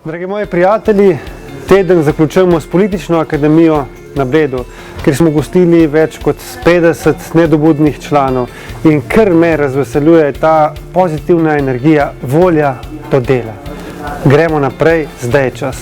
Dragi moji prijatelji, teden zaključujemo s Politično akademijo na Bledu, kjer smo gostili več kot 50 nedobudnih članov in kar me razveseljuje ta pozitivna energija, volja do dela. Gremo naprej, zdaj je čas.